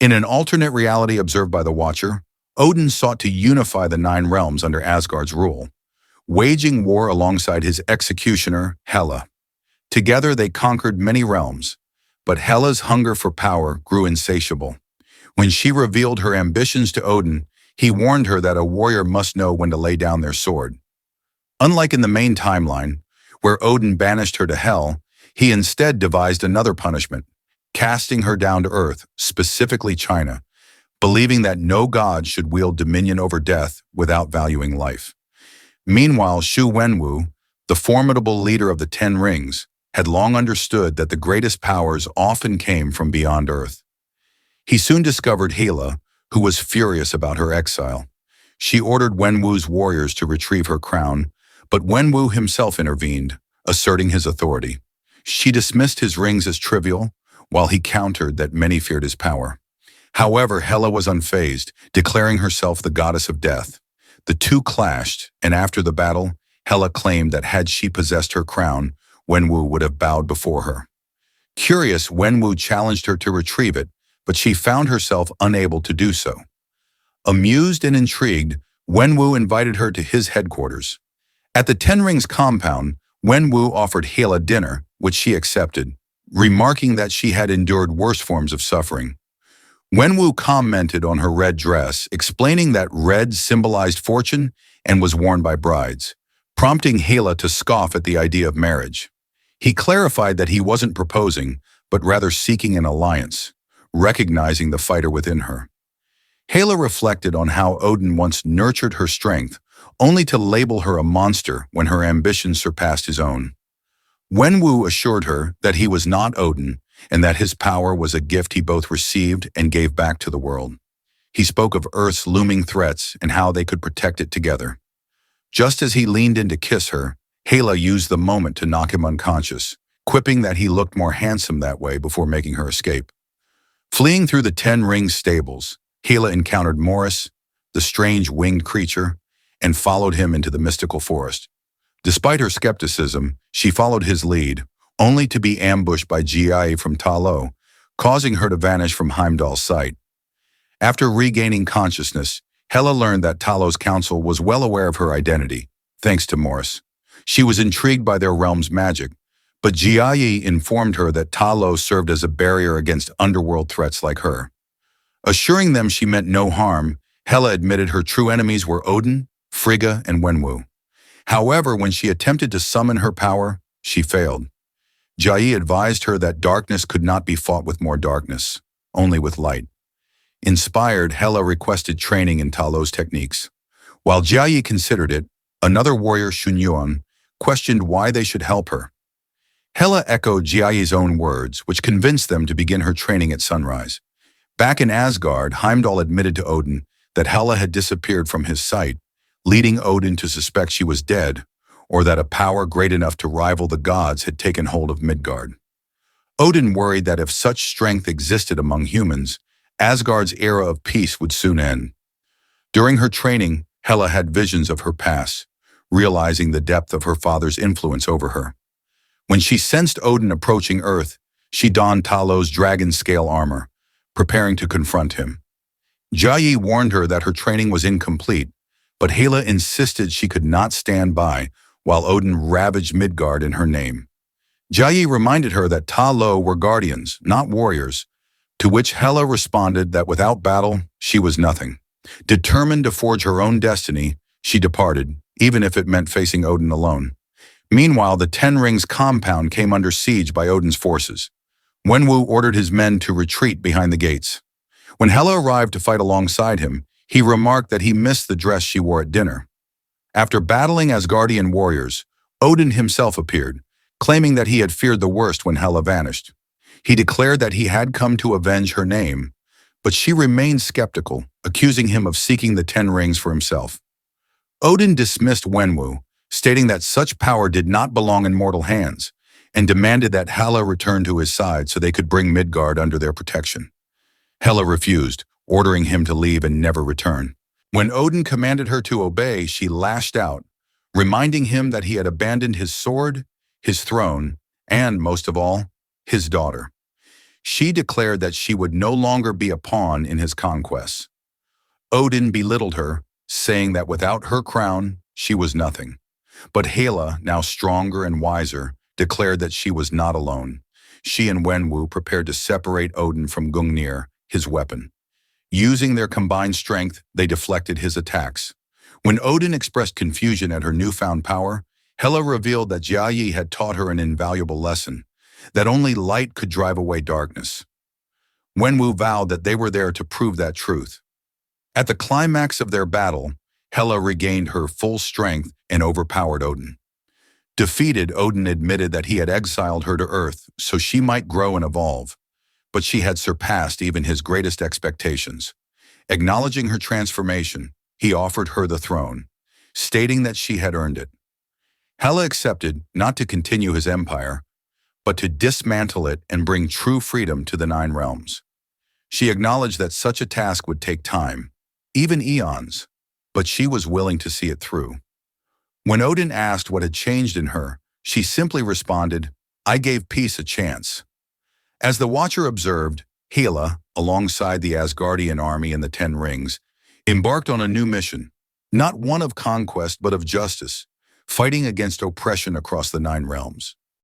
In an alternate reality observed by the Watcher, Odin sought to unify the 9 realms under Asgard's rule, waging war alongside his executioner, Hela. Together they conquered many realms, but Hela's hunger for power grew insatiable. When she revealed her ambitions to Odin, he warned her that a warrior must know when to lay down their sword. Unlike in the main timeline, where Odin banished her to Hell, he instead devised another punishment, casting her down to Earth, specifically China, believing that no god should wield dominion over death without valuing life. Meanwhile, Shu Wenwu, the formidable leader of the 10 Rings, had long understood that the greatest powers often came from beyond Earth. He soon discovered Hela, who was furious about her exile. She ordered Wenwu's warriors to retrieve her crown, but Wenwu himself intervened, asserting his authority. She dismissed his rings as trivial, while he countered that many feared his power. However, Hela was unfazed, declaring herself the goddess of death. The two clashed, and after the battle, Hela claimed that had she possessed her crown, Wenwu would have bowed before her. Curious, Wenwu challenged her to retrieve it, but she found herself unable to do so. Amused and intrigued, Wenwu invited her to his headquarters. At the 10 Rings compound, Wenwu offered Hela dinner, which she accepted, remarking that she had endured worse forms of suffering. Wenwu commented on her red dress, explaining that red symbolized fortune and was worn by brides, prompting Hela to scoff at the idea of marriage. He clarified that he wasn't proposing, but rather seeking an alliance, recognizing the fighter within her. Hela reflected on how Odin once nurtured her strength, only to label her a monster when her ambitions surpassed his own. Wenwu assured her that he was not Odin, and that his power was a gift he both received and gave back to the world. He spoke of Earth's looming threats and how they could protect it together. Just as he leaned in to kiss her, Hela used the moment to knock him unconscious, quipping that he looked more handsome that way before making her escape. Fleeing through the 10 Rings stables, Hela encountered Morris, the strange winged creature, and followed him into the mystical forest. Despite her skepticism, she followed his lead, only to be ambushed by Giai from Talo, causing her to vanish from Heimdall's sight. After regaining consciousness, Hela learned that Talo's council was well aware of her identity, thanks to Morris. She was intrigued by their realm's magic, but Giai informed her that Talo served as a barrier against underworld threats like her. Assuring them she meant no harm, Hela admitted her true enemies were Odin, Frigga, and Wenwu. However, when she attempted to summon her power, she failed. Giai advised her that darkness could not be fought with more darkness, only with light. Inspired, Hela requested training in Talo's techniques. While Giai considered it, another warrior, Shunyuan, questioned why they should help her. Hela echoed Giai's own words, which convinced them to begin her training at sunrise. Back in Asgard, Heimdall admitted to Odin that Hela had disappeared from his sight, leading Odin to suspect she was dead, or that a power great enough to rival the gods had taken hold of Midgard. Odin worried that if such strength existed among humans, Asgard's era of peace would soon end. During her training, Hela had visions of her past, realizing the depth of her father's influence over her. When she sensed Odin approaching Earth, she donned Talo's dragon-scale armor, preparing to confront him. Giai warned her that her training was incomplete, but Hela insisted she could not stand by while Odin ravaged Midgard in her name. Giai reminded her that Talo were guardians, not warriors, to which Hela responded that without battle, she was nothing. Determined to forge her own destiny, she departed, even if it meant facing Odin alone. Meanwhile, the 10 Rings compound came under siege by Odin's forces. Wenwu ordered his men to retreat behind the gates. When Hela arrived to fight alongside him, he remarked that he missed the dress she wore at dinner. After battling Asgardian warriors, Odin himself appeared, claiming that he had feared the worst when Hela vanished. He declared that he had come to avenge her name, but she remained skeptical, accusing him of seeking the 10 Rings for himself. Odin dismissed Wenwu, stating that such power did not belong in mortal hands, and demanded that Hela return to his side so they could bring Midgard under their protection. Hela refused, ordering him to leave and never return. When Odin commanded her to obey, she lashed out, reminding him that he had abandoned his sword, his throne, and, most of all, his daughter. She declared that she would no longer be a pawn in his conquests. Odin belittled her, saying that without her crown, she was nothing. But Hela, now stronger and wiser, declared that she was not alone. She and Wenwu prepared to separate Odin from Gungnir, his weapon. Using their combined strength, they deflected his attacks. When Odin expressed confusion at her newfound power, Hela revealed that Jia had taught her an invaluable lesson, that only light could drive away darkness. Wenwu vowed that they were there to prove that truth. At the climax of their battle, Hela regained her full strength and overpowered Odin. Defeated, Odin admitted that he had exiled her to Earth so she might grow and evolve, but she had surpassed even his greatest expectations. Acknowledging her transformation, he offered her the throne, stating that she had earned it. Hela accepted not to continue his empire, but to dismantle it and bring true freedom to the Nine Realms. She acknowledged that such a task would take time, even eons, but she was willing to see it through. When Odin asked what had changed in her, she simply responded, "I gave peace a chance." As the Watcher observed, Hela, alongside the Asgardian army and the Ten Rings, embarked on a new mission, not one of conquest but of justice, fighting against oppression across the Nine Realms.